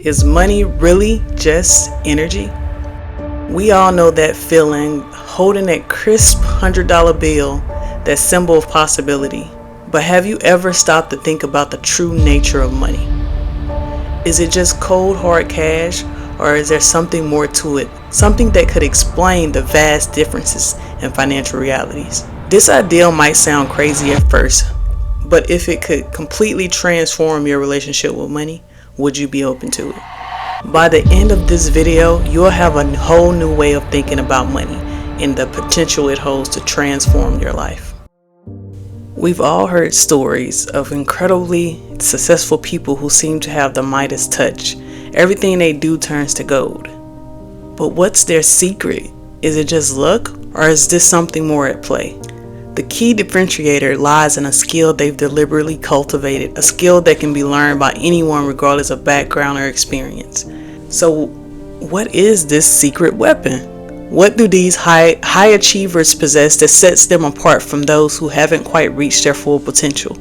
Is money really just energy? We all know that feeling, holding that crisp $100 bill, that symbol of possibility. But have you ever stopped to think about the true nature of money? Is it just cold hard cash, or is there something more to it? Something that could explain the vast differences in financial realities. This ideal might sound crazy at first, but if it could completely transform your relationship with money, would you be open to it? By the end of this video, you'll have a whole new way of thinking about money and the potential it holds to transform your life. We've all heard stories of incredibly successful people who seem to have the Midas touch. Everything they do turns to gold. But what's their secret? Is it just luck, or is this something more at play? The key differentiator lies in a skill they've deliberately cultivated, a skill that can be learned by anyone regardless of background or experience. So what is this secret weapon? What do these high achievers possess that sets them apart from those who haven't quite reached their full potential?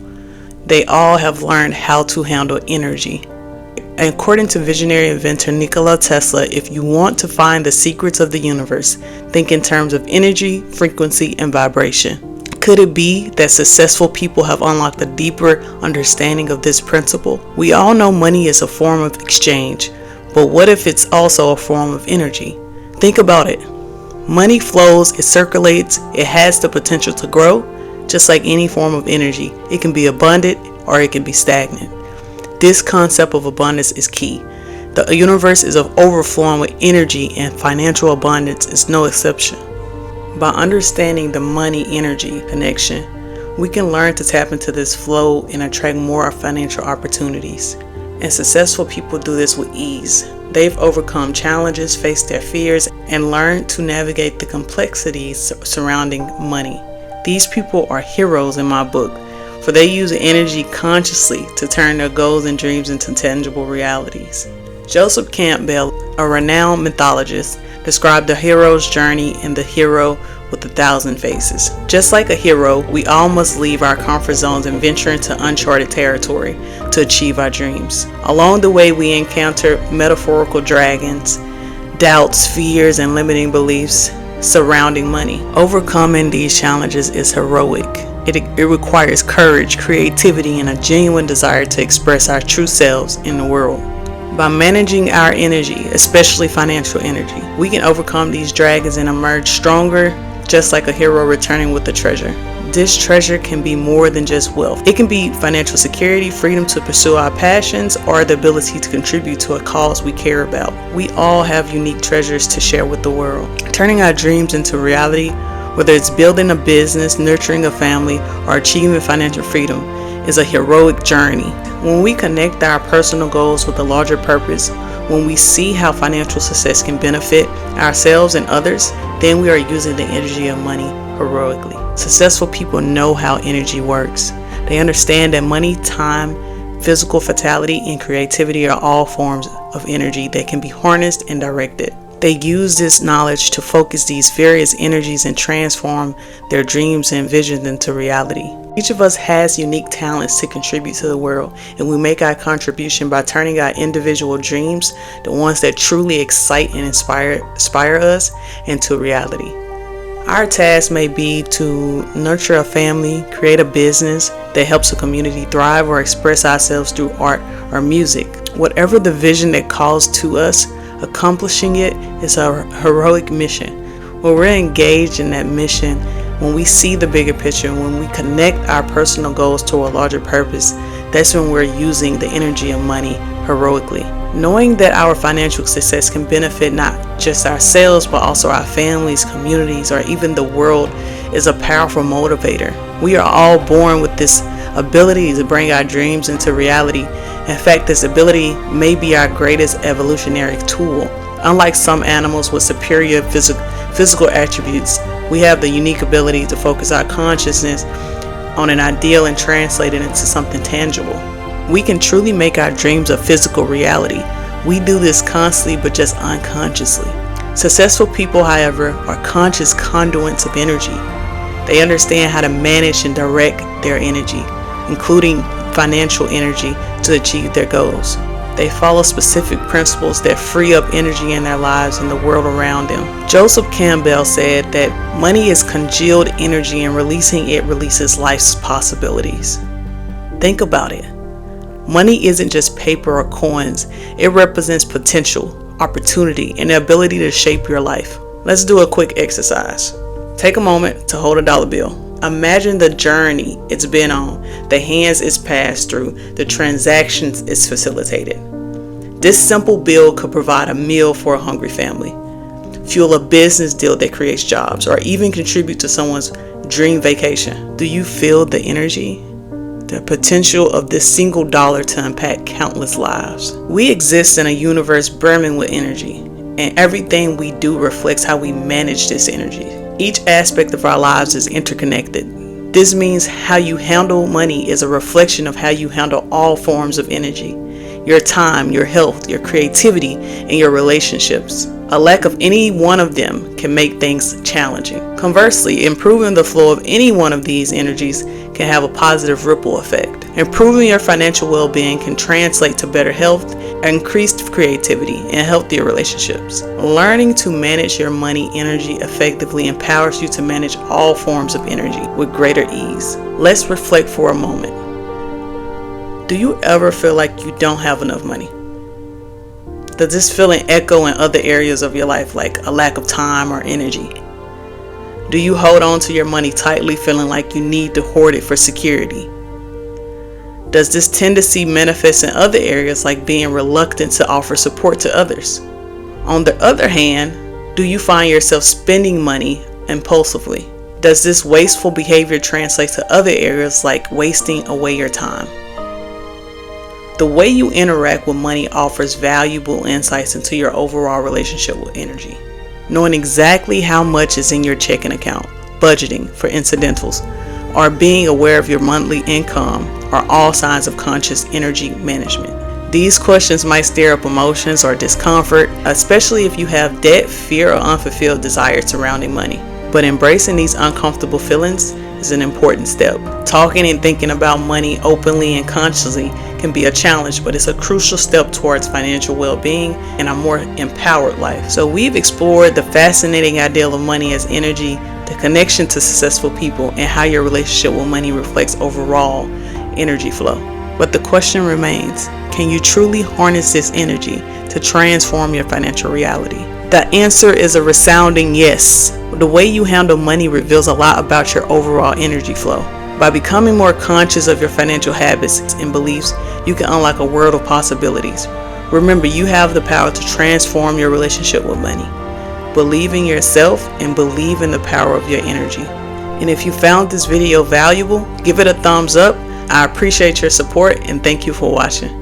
They all have learned how to handle energy. According to visionary inventor Nikola Tesla, if you want to find the secrets of the universe, think in terms of energy, frequency, and vibration. Could it be that successful people have unlocked a deeper understanding of this principle? We all know money is a form of exchange, but what if it's also a form of energy? Think about it. Money flows, it circulates, it has the potential to grow, just like any form of energy. It can be abundant or it can be stagnant. This concept of abundance is key. The universe is overflowing with energy, and financial abundance is no exception. By understanding the money-energy connection, we can learn to tap into this flow and attract more financial opportunities. And successful people do this with ease. They've overcome challenges, faced their fears, and learned to navigate the complexities surrounding money. These people are heroes in my book, for they use energy consciously to turn their goals and dreams into tangible realities. Joseph Campbell, a renowned mythologist, described the hero's journey in The Hero with 1,000 Faces. Just like a hero, we all must leave our comfort zones and venture into uncharted territory to achieve our dreams. Along the way, we encounter metaphorical dragons, doubts, fears, and limiting beliefs surrounding money. Overcoming these challenges is heroic. It requires courage, creativity, and a genuine desire to express our true selves in the world. By managing our energy, especially financial energy, we can overcome these dragons and emerge stronger, just like a hero returning with a treasure. This treasure can be more than just wealth. It can be financial security, freedom to pursue our passions, or the ability to contribute to a cause we care about. We all have unique treasures to share with the world. Turning our dreams into reality, whether it's building a business, nurturing a family, or achieving financial freedom, is a heroic journey. When we connect our personal goals with a larger purpose, when we see how financial success can benefit ourselves and others, then we are using the energy of money heroically. Successful people know how energy works. They understand that money, time, physical vitality, and creativity are all forms of energy that can be harnessed and directed. They use this knowledge to focus these various energies and transform their dreams and visions into reality. Each of us has unique talents to contribute to the world, and we make our contribution by turning our individual dreams, the ones that truly excite and inspire us, into reality. Our task may be to nurture a family, create a business that helps a community thrive, or express ourselves through art or music. Whatever the vision that calls to us, accomplishing it is a heroic mission. When we're engaged in that mission, when we see the bigger picture, when we connect our personal goals to a larger purpose, that's when we're using the energy of money heroically. Knowing that our financial success can benefit not just ourselves, but also our families, communities, or even the world is a powerful motivator. We are all born with this ability to bring our dreams into reality. In fact, this ability may be our greatest evolutionary tool. Unlike some animals with superior physical attributes, we have the unique ability to focus our consciousness on an ideal and translate it into something tangible. We can truly make our dreams a physical reality. We do this constantly, but just unconsciously. Successful people, however, are conscious conduits of energy. They understand how to manage and direct their energy, including financial energy, to achieve their goals. They follow specific principles that free up energy in their lives and the world around them. Joseph Campbell said that money is congealed energy and releasing it releases life's possibilities. Think about it. Money isn't just paper or coins. It represents potential, opportunity, and the ability to shape your life. Let's do a quick exercise. Take a moment to hold a dollar bill. Imagine the journey it's been on, the hands it's passed through, the transactions it's facilitated. This simple bill could provide a meal for a hungry family, fuel a business deal that creates jobs, or even contribute to someone's dream vacation. Do you feel the energy? The potential of this single dollar to impact countless lives. We exist in a universe brimming with energy, and everything we do reflects how we manage this energy. Each aspect of our lives is interconnected. This means how you handle money is a reflection of how you handle all forms of energy. Your time, your health, your creativity, and your relationships. A lack of any one of them can make things challenging. Conversely, improving the flow of any one of these energies can have a positive ripple effect. Improving your financial well-being can translate to better health, increased creativity, and healthier relationships. Learning to manage your money energy effectively empowers you to manage all forms of energy with greater ease. Let's reflect for a moment. Do you ever feel like you don't have enough money? Does this feeling echo in other areas of your life, like a lack of time or energy? Do you hold on to your money tightly, feeling like you need to hoard it for security? Does this tendency manifest in other areas, like being reluctant to offer support to others? On the other hand, do you find yourself spending money impulsively? Does this wasteful behavior translate to other areas, like wasting away your time? The way you interact with money offers valuable insights into your overall relationship with energy. Knowing exactly how much is in your checking account, budgeting for incidentals, or being aware of your monthly income are all signs of conscious energy management. These questions might stir up emotions or discomfort, especially if you have debt, fear, or unfulfilled desires surrounding money. But embracing these uncomfortable feelings is an important step. Talking and thinking about money openly and consciously can be a challenge, but it's a crucial step towards financial well-being and a more empowered life. So we've explored the fascinating ideal of money as energy, the connection to successful people, and how your relationship with money reflects overall energy flow. But the question remains, can you truly harness this energy to transform your financial reality? The answer is a resounding yes. The way you handle money reveals a lot about your overall energy flow. By becoming more conscious of your financial habits and beliefs, you can unlock a world of possibilities. Remember, you have the power to transform your relationship with money. Believe in yourself and believe in the power of your energy. And if you found this video valuable, give it a thumbs up. I appreciate your support and thank you for watching.